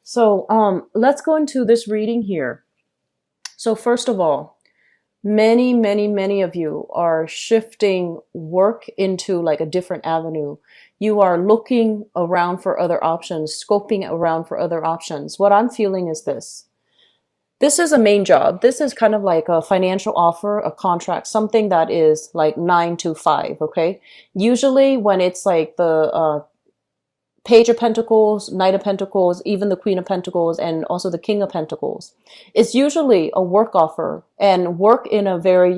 So let's go into this reading here. So first of all, many of you are shifting work into like a different avenue. You are looking around for other options, scoping around for other options. What I'm feeling is this. This is a main job. This is kind of like a financial offer, a contract, something that is like 9 to 5, okay? Usually when it's like the Page of Pentacles, Knight of Pentacles, even the Queen of Pentacles, and also the King of Pentacles. It's usually a work offer and work in a very,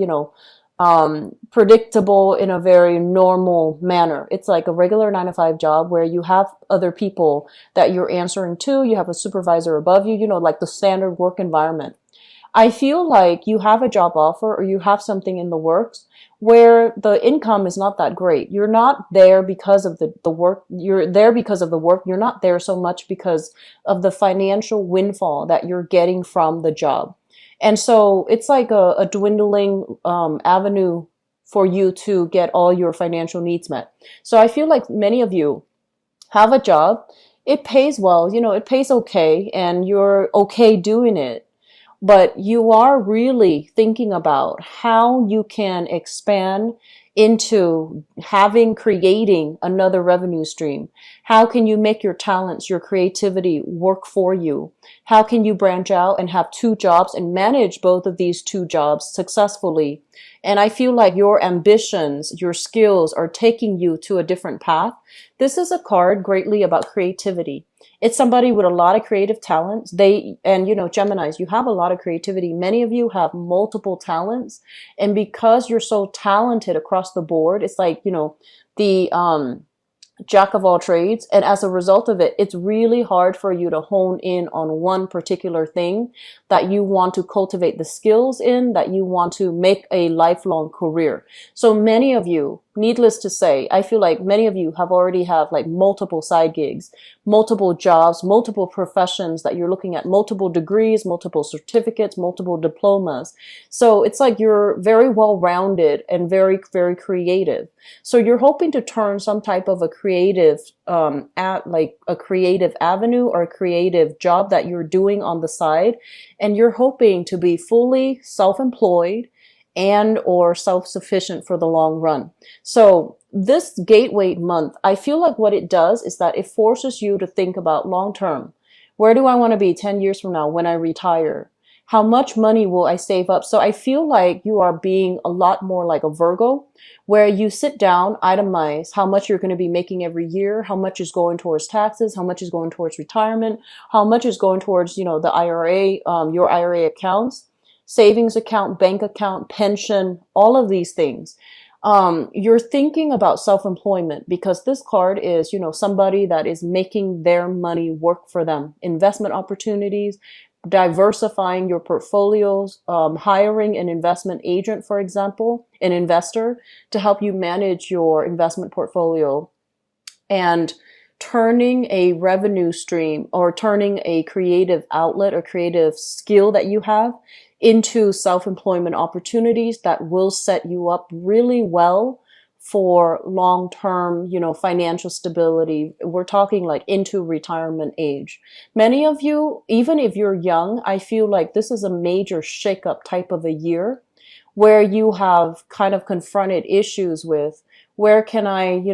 predictable, in a very normal manner. It's like a regular 9 to 5 job where you have other people that you're answering to. You have a supervisor above you, like the standard work environment. I feel like you have a job offer or you have something in the works where the income is not that great. You're not there because of the work. You're there because of the work. You're not there so much because of the financial windfall that you're getting from the job. And so it's like a dwindling avenue for you to get all your financial needs met. So I feel like many of you have a job. It pays well, it pays okay, and you're okay doing it, but you are really thinking about how you can expand into creating another revenue stream. How can you make your talents, your creativity work for you? How can you branch out and have 2 jobs and manage both of these 2 jobs successfully? And I feel like your ambitions, your skills are taking you to a different path. This is a card greatly about creativity. It's somebody with a lot of creative talents. Geminis, you have a lot of creativity. Many of you have multiple talents. And because you're so talented across the board, it's like, the jack of all trades. And as a result of it, it's really hard for you to hone in on one particular thing that you want to cultivate the skills in, that you want to make a lifelong career. So many of you, needless to say, I feel like many of you already have like multiple side gigs, multiple jobs, multiple professions that you're looking at, multiple degrees, multiple certificates, multiple diplomas. So it's like you're very well-rounded and very, very creative. So you're hoping to turn some type of a creative, a creative avenue or a creative job that you're doing on the side. And you're hoping to be fully self-employed and or self-sufficient for the long run. So this gateway month, I feel like what it does is that it forces you to think about long term. Where do I want to be 10 years from now when I retire? How much money will I save up? So I feel like you are being a lot more like a Virgo, where you sit down, itemize how much you're going to be making every year, how much is going towards taxes, how much is going towards retirement, how much is going towards, the IRA, your IRA accounts, savings account, bank account, pension, all of these things. You're thinking about self-employment because this card is, somebody that is making their money work for them. Investment opportunities, diversifying your portfolios, hiring an investment agent, for example, an investor to help you manage your investment portfolio, and turning a revenue stream or turning a creative outlet or creative skill that you have into self-employment opportunities that will set you up really well for long-term, financial stability. We're talking like into retirement age. Many of you, even if you're young, I feel like this is a major shakeup type of a year where you have kind of confronted issues with where can I,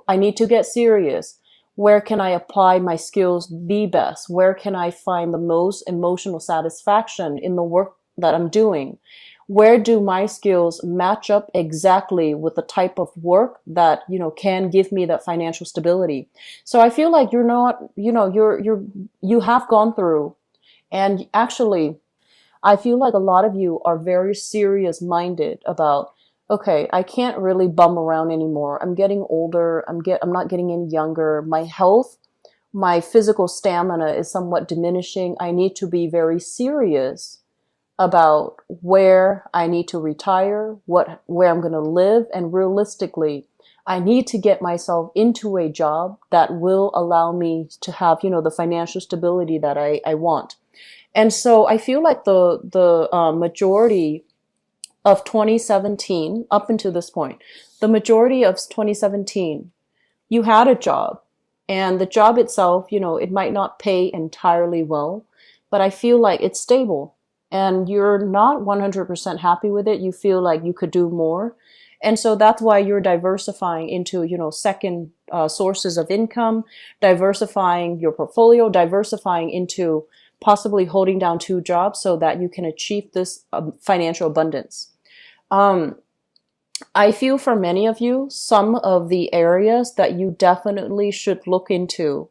I need to get serious. Where can I apply my skills the best? Where can I find the most emotional satisfaction in the work that I'm doing? Where do my skills match up exactly with the type of work that, can give me that financial stability? So I feel like you're not, you have gone through, and actually, I feel like a lot of you are very serious minded about, okay, I can't really bum around anymore. I'm getting older. I'm not getting any younger. My health, my physical stamina is somewhat diminishing. I need to be very serious about where I need to retire, where I'm going to live, and realistically, I need to get myself into a job that will allow me to have, the financial stability that I want. And so I feel like the majority of 2017 up until this point, the majority of 2017, you had a job And the job itself, it might not pay entirely well, but I feel like it's stable and you're not 100% happy with it. You feel like you could do more. And so that's why you're diversifying into, second sources of income, diversifying your portfolio, diversifying into possibly holding down two jobs so that you can achieve this financial abundance. Um, I feel for many of you, some of the areas that you definitely should look into.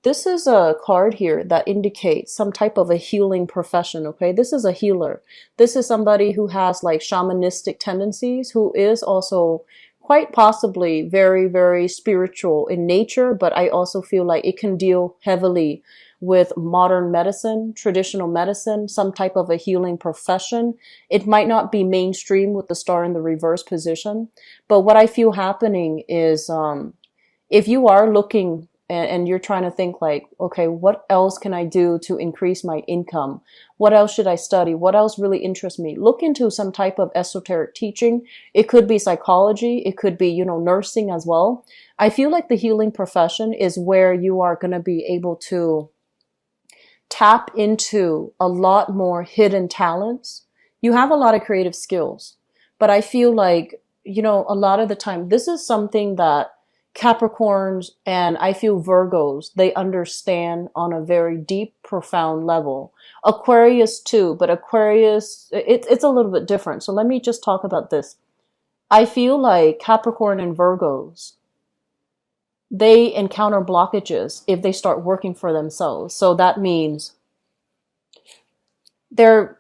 This is a card here that indicates some type of a healing profession, okay? This is a healer. This is somebody who has like shamanistic tendencies, who is also quite possibly very, very spiritual in nature, but I also feel like it can deal heavily with modern medicine, traditional medicine, some type of a healing profession. It might not be mainstream with the star in the reverse position, but what I feel happening is if you are looking and you're trying to think like, okay, what else can I do to increase my income? What else should I study? What else really interests me? Look into some type of esoteric teaching. It could be psychology. It could be, nursing as well. I feel like the healing profession is where you are going to be able to tap into a lot more hidden talents. You have a lot of creative skills, but I feel like, a lot of the time, this is something that Capricorns and I feel Virgos, they understand on a very deep, profound level. Aquarius too, but Aquarius, it's a little bit different. So let me just talk about this. I feel like Capricorn and Virgos, they encounter blockages if they start working for themselves. So that means they're,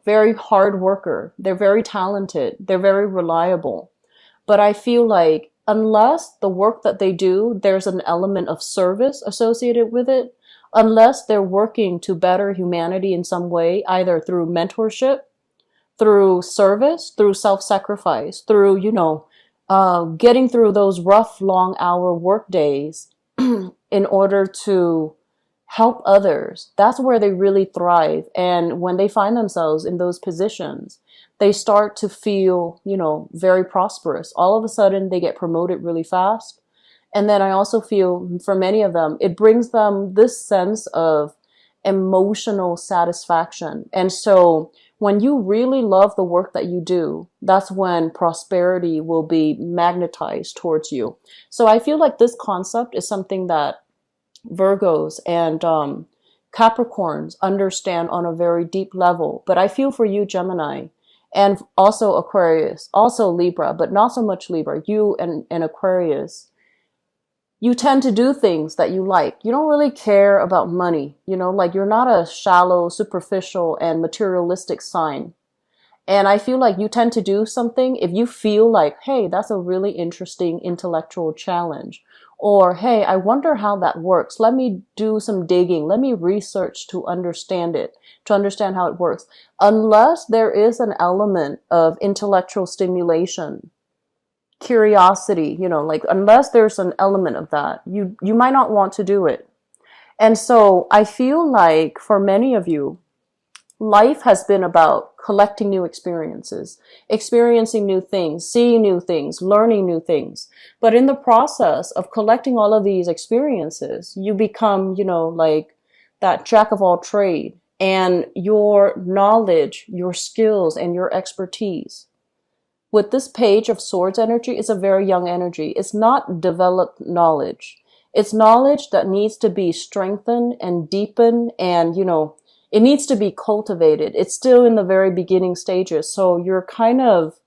very hard worker. They're very talented. They're very reliable. But I feel like unless the work that they do, there's an element of service associated with it, unless they're working to better humanity in some way, either through mentorship, through service, through self-sacrifice, through, getting through those rough, long hour work days in order to help others. That's where they really thrive. And when they find themselves in those positions, they start to feel, very prosperous. All of a sudden, they get promoted really fast. And then I also feel for many of them, it brings them this sense of emotional satisfaction. And so when you really love the work that you do, that's when prosperity will be magnetized towards you. So I feel like this concept is something that Virgos and Capricorns understand on a very deep level. But I feel for you, Gemini, and also Aquarius, also Libra, but not so much Libra, you and Aquarius, you tend to do things that you like. You don't really care about money, like you're not a shallow, superficial, and materialistic sign. And I feel like you tend to do something if you feel like, hey, that's a really interesting intellectual challenge. Or, hey, I wonder how that works. Let me do some digging. Let me research to understand it, to understand how it works. Unless there is an element of intellectual stimulation, curiosity, like unless there's an element of that, you might not want to do it. And so I feel like for many of you, life has been about collecting new experiences, experiencing new things, seeing new things, learning new things. But in the process of collecting all of these experiences, you become, like that jack of all trade, and your knowledge, your skills, and your expertise. With this Page of Swords energy, it's a very young energy. It's not developed knowledge. It's knowledge that needs to be strengthened and deepened and, it needs to be cultivated. It's still in the very beginning stages. So you're kind of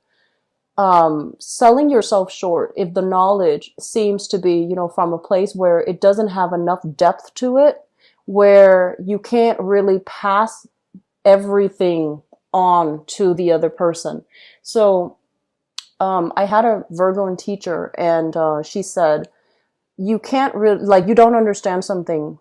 selling yourself short if the knowledge seems to be, from a place where it doesn't have enough depth to it, where you can't really pass everything on to the other person. So I had a Virgoan teacher, and she said, you can't really, like, you don't understand something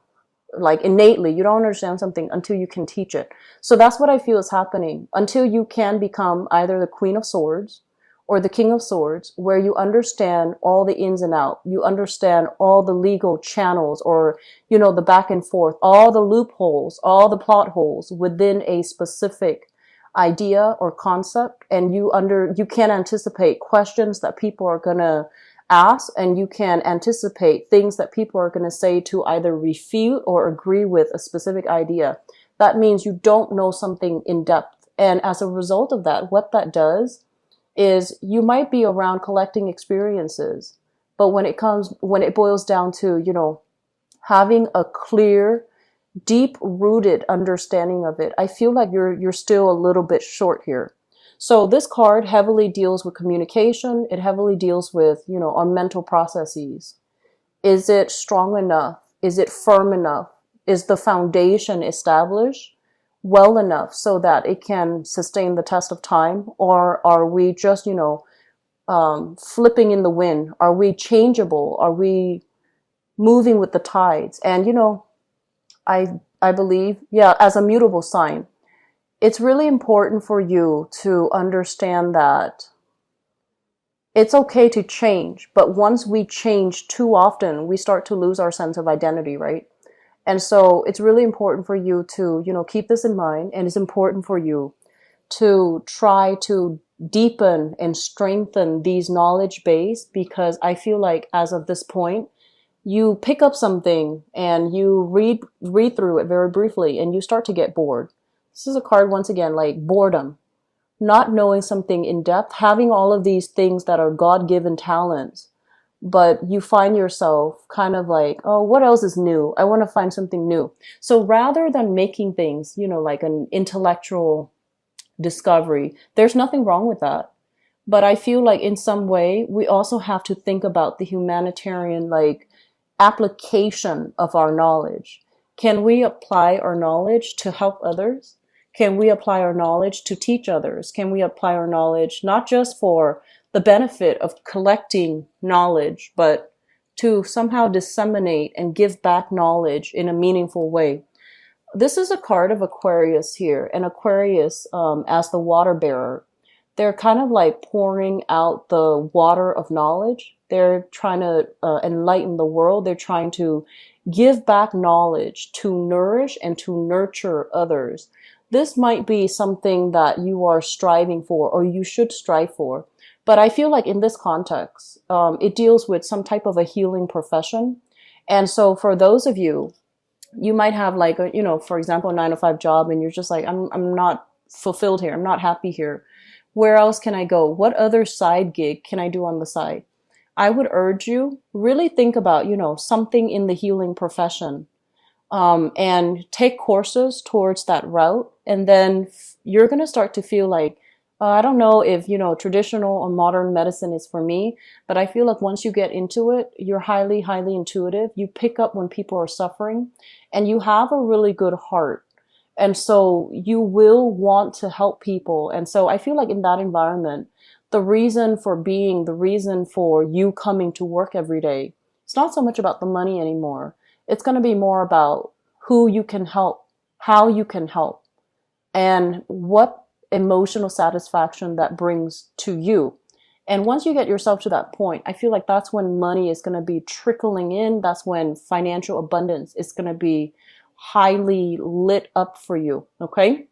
like innately, you don't understand something until you can teach it. So that's what I feel is happening until you can become either the Queen of Swords or the King of Swords, where you understand all the ins and outs. You understand all the legal channels or, the back and forth, all the loopholes, all the plot holes within a specific idea or concept. And you can anticipate questions that people are going to ask and you can anticipate things that people are going to say to either refute or agree with a specific idea. That means you don't know something in depth. And as a result of that, what that does is you might be around collecting experiences, but when it boils down to, having a clear, deep rooted understanding of it, I feel like you're still a little bit short here. So this card heavily deals with communication. It heavily deals with, our mental processes. Is it strong enough? Is it firm enough? Is the foundation established well enough so that it can sustain the test of time? Or are we just, flipping in the wind? Are we changeable? Are we moving with the tides? And, I believe, yeah, as a mutable sign, it's really important for you to understand that it's okay to change, but once we change too often, we start to lose our sense of identity, right? And so it's really important for you to, keep this in mind, and it's important for you to try to deepen and strengthen these knowledge base, because I feel like as of this point, you pick up something and you read through it very briefly and you start to get bored. This is a card, once again, like boredom, not knowing something in depth, having all of these things that are God-given talents, but you find yourself kind of like, oh, what else is new? I want to find something new. So rather than making things, like an intellectual discovery, there's nothing wrong with that. But I feel like in some way, we also have to think about the humanitarian, like, application of our knowledge. Can we apply our knowledge to help others? Can we apply our knowledge to teach others? Can we apply our knowledge not just for the benefit of collecting knowledge, but to somehow disseminate and give back knowledge in a meaningful way? This is a card of Aquarius here, and Aquarius, as the water bearer, they're kind of like pouring out the water of knowledge. They're trying to enlighten the world. They're trying to give back knowledge to nourish and to nurture others. This might be something that you are striving for, or you should strive for. But I feel like in this context, it deals with some type of a healing profession. And so for those of you, you might have like a, for example, a 9 to 5 job, and you're just like, I'm not fulfilled here. I'm not happy here. Where else can I go? What other side gig can I do on the side? I would urge you really think about, something in the healing profession, and take courses towards that route. And then you're going to start to feel like, I don't know if, traditional or modern medicine is for me, but I feel like once you get into it, you're highly, highly intuitive. You pick up when people are suffering, and you have a really good heart. And so you will want to help people. And so I feel like in that environment, the reason for being, the reason for you coming to work every day, it's not so much about the money anymore. It's going to be more about who you can help, how you can help, and what emotional satisfaction that brings to you. And once you get yourself to that point, I feel like that's when money is going to be trickling in. That's when financial abundance is going to be highly lit up for you. Okay.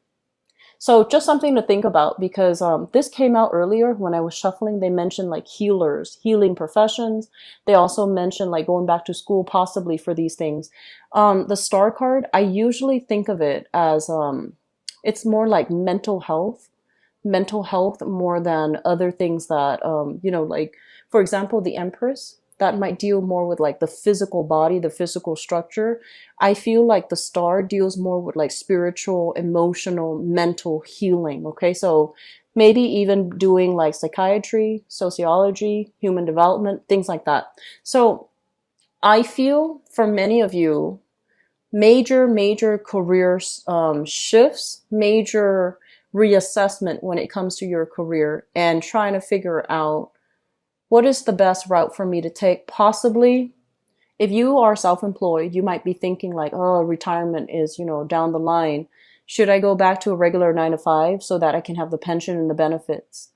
So just something to think about, because this came out earlier when I was shuffling. They mentioned like healers, healing professions. They also mentioned like going back to school possibly for these things. The star card, I usually think of it as it's more like mental health more than other things that, like, for example, the Empress, that might deal more with like the physical body, the physical structure. I feel like the star deals more with like spiritual, emotional, mental healing. Okay. So maybe even doing like psychiatry, sociology, human development, things like that. So I feel for many of you, major career shifts, major reassessment when it comes to your career, and trying to figure out what is the best route for me to take. Possibly, if you are self-employed, you might be thinking like, oh, retirement is, down the line. Should I go back to a regular 9 to 5 so that I can have the pension and the benefits?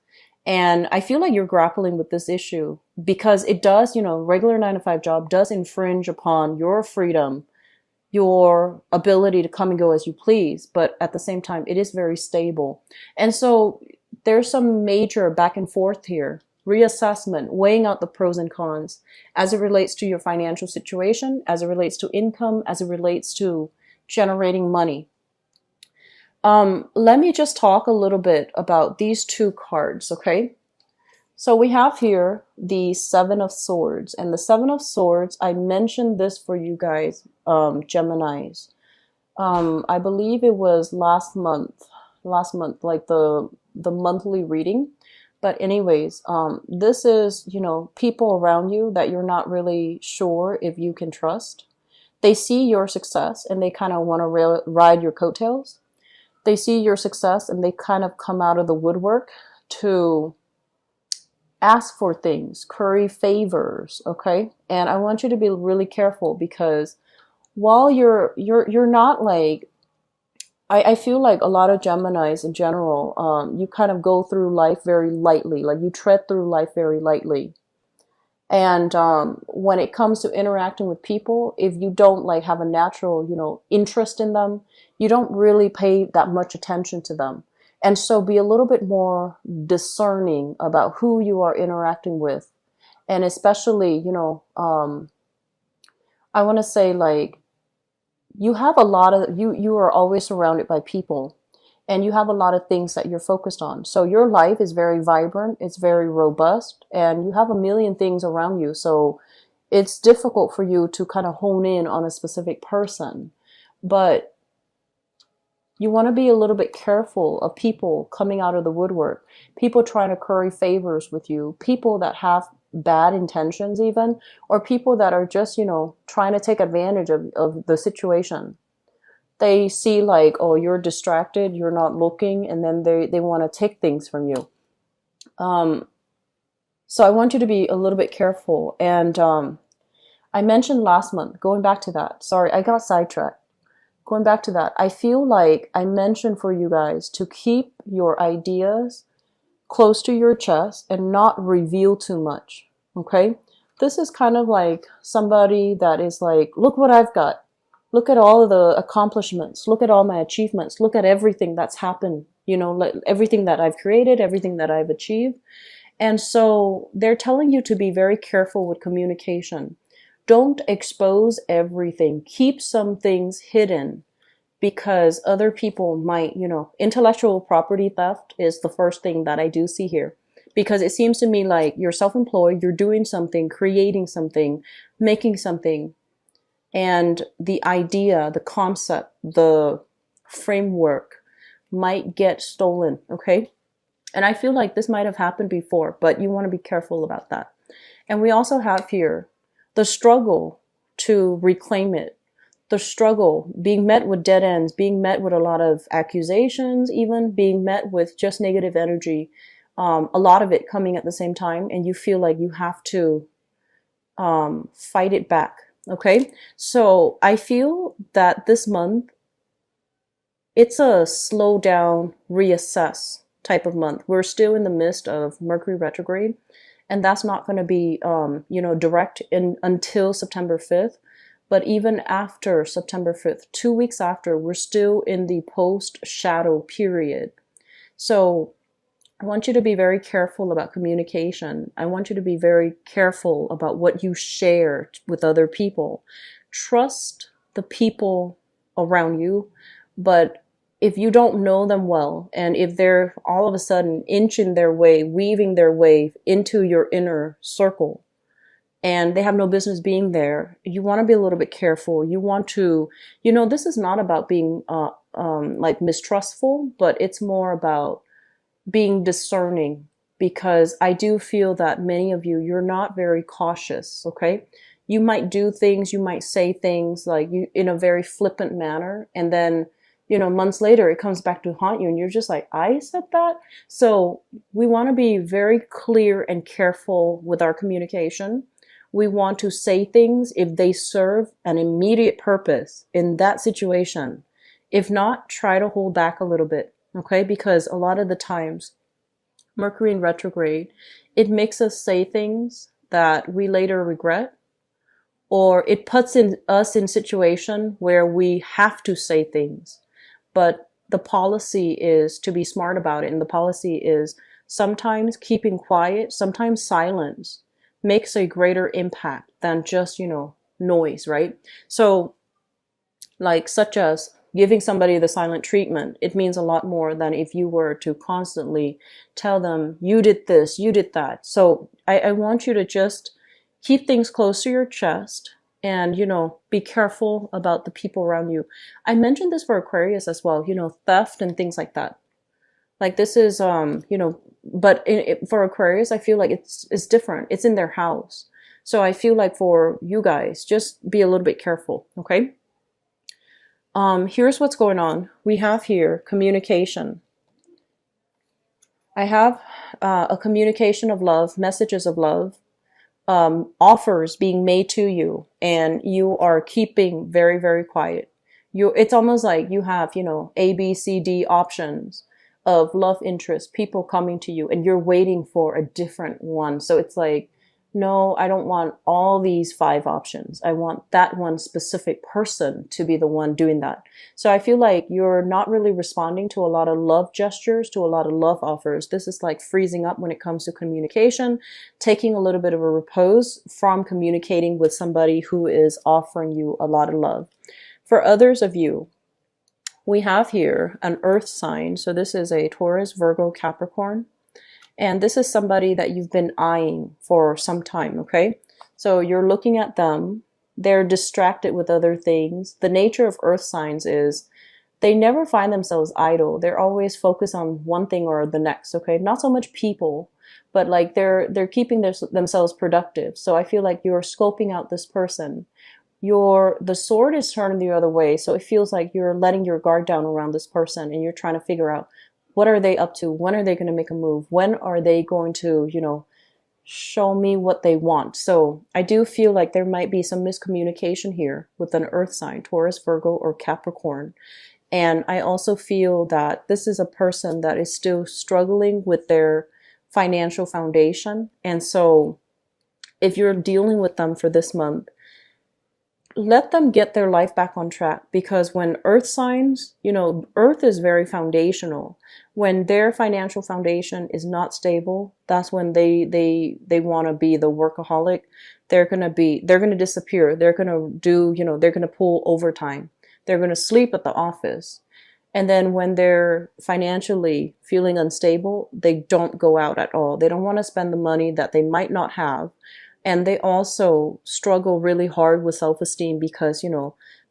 And I feel like you're grappling with this issue because it does, regular 9 to 5 job does infringe upon your freedom, your ability to come and go as you please, but at the same time, it is very stable. And so there's some major back and forth here. reassessment, weighing out the pros and cons as it relates to your financial situation, as it relates to income, as it relates to generating money. Let me just talk a little bit about these two cards, okay? So we have here the Seven of Swords, and the Seven of Swords, I mentioned this for you guys, Geminis. I believe it was last month, like the monthly reading. But anyways, this is, you know, people around you that you're not really sure if you can trust. They see your success and they kind of want to ride your coattails. They see your success and they kind of come out of the woodwork to ask for things, curry favors, okay? And I want you to be really careful, because while you're not like, I feel like a lot of Geminis in general, you kind of go through life very lightly, like you tread through life very lightly. And when it comes to interacting with people, if you don't like have a natural, you know, interest in them, you don't really pay that much attention to them. And so be a little bit more discerning about who you are interacting with. And especially, you know, I want to say, like, you have a lot of, you are always surrounded by people, and you have a lot of things that you're focused on. So your life is very vibrant, it's very robust, and you have a million things around you. So it's difficult for you to kind of hone in on a specific person. But you want to be a little bit careful of people coming out of the woodwork, people trying to curry favors with you, people that have bad intentions even, or people that are just, you know, trying to take advantage of the situation. They see like, oh, you're distracted, you're not looking, and then they want to take things from you. So I want you to be a little bit careful. And I mentioned last month, going back to that, sorry, I got sidetracked. Going back to that, I feel like I mentioned for you guys to keep your ideas close to your chest and not reveal too much, okay? This is kind of like somebody that is like, look what I've got. Look at all of the accomplishments. Look at all my achievements. Look at everything that's happened, you know, like everything that I've created, everything that I've achieved. And so they're telling you to be very careful with communication. Don't expose everything. Keep some things hidden, because other people might, you know, intellectual property theft is the first thing that I do see here. Because it seems to me like you're self-employed, you're doing something, creating something, making something, and the idea, the concept, the framework might get stolen, okay? And I feel like this might have happened before, but you want to be careful about that. And we also have here the struggle to reclaim it. The struggle, being met with dead ends, being met with a lot of accusations, even being met with just negative energy, a lot of it coming at the same time, and you feel like you have to fight it back, okay? So I feel that this month, it's a slow down, reassess type of month. We're still in the midst of Mercury retrograde, and that's not going to be, you know, direct until September 5th. But even after September 5th, 2 weeks after, we're still in the post-shadow period. So I want you to be very careful about communication. I want you to be very careful about what you share with other people. Trust the people around you, but if you don't know them well, and if they're all of a sudden inching their way, weaving their way into your inner circle, and they have no business being there, you want to be a little bit careful. You want to, you know, this is not about being like mistrustful, but it's more about being discerning, because I do feel that many of you, you're not very cautious, okay? You might do things, you might say things like you in a very flippant manner, and then, you know, months later it comes back to haunt you and you're just like, I said that? So we want to be very clear and careful with our communication. We want to say things if they serve an immediate purpose in that situation. If not, try to hold back a little bit, okay? Because a lot of the times, Mercury in retrograde, it makes us say things that we later regret, or it puts us in situation where we have to say things. But the policy is to be smart about it, and the policy is Sometimes keeping quiet, sometimes silence makes a greater impact than just, noise, right? So, like, such as giving somebody the silent treatment, it means a lot more than if you were to constantly tell them, you did this, you did that. So, I want you to just keep things close to your chest and, be careful about the people around you. I mentioned this for Aquarius as well, theft and things like that. Like this is, but for Aquarius, I feel like it's different. It's in their house. So I feel like for you guys, just be a little bit careful, okay? Here's what's going on. We have here communication. I have a communication of love, messages of love, offers being made to you, and you are keeping very, very quiet. It's almost like you have, A, B, C, D options of love interest, people coming to you, and you're waiting for a different one. So it's like, no, I don't want all these 5 options. I want that one specific person to be the one doing that. So I feel like you're not really responding to a lot of love gestures, to a lot of love offers. This is like freezing up when it comes to communication, taking a little bit of a repose from communicating with somebody who is offering you a lot of love. For others of you, we have here an earth sign. So this is a Taurus, Virgo, Capricorn. And this is somebody that you've been eyeing for some time, okay? So you're looking at them. They're distracted with other things. The nature of earth signs is they never find themselves idle. They're always focused on one thing or the next, okay? Not so much people, but like they're keeping themselves productive. So I feel like you're scoping out this person. The sword is turned the other way, so it feels like you're letting your guard down around this person and you're trying to figure out, what are they up to? When are they going to make a move? When are they going to, show me what they want? So I do feel like there might be some miscommunication here with an earth sign, Taurus, Virgo, or Capricorn. And I also feel that this is a person that is still struggling with their financial foundation. And so if you're dealing with them for this month, let them get their life back on track, because when earth signs, earth is very foundational. When their financial foundation is not stable, that's when they want to be the workaholic. They're going to disappear. They're going to do, they're going to pull overtime. They're going to sleep at the office. And then when they're financially feeling unstable, they don't go out at all. They don't want to spend the money that they might not have. And they also struggle really hard with self-esteem because,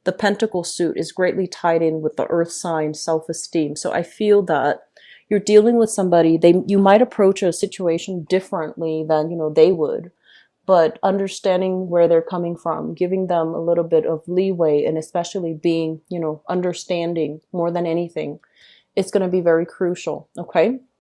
the pentacle suit is greatly tied in with the earth sign self-esteem. So I feel that you're dealing with somebody, you might approach a situation differently than, they would, but understanding where they're coming from, giving them a little bit of leeway, and especially being, understanding more than anything, it's going to be very crucial. Okay.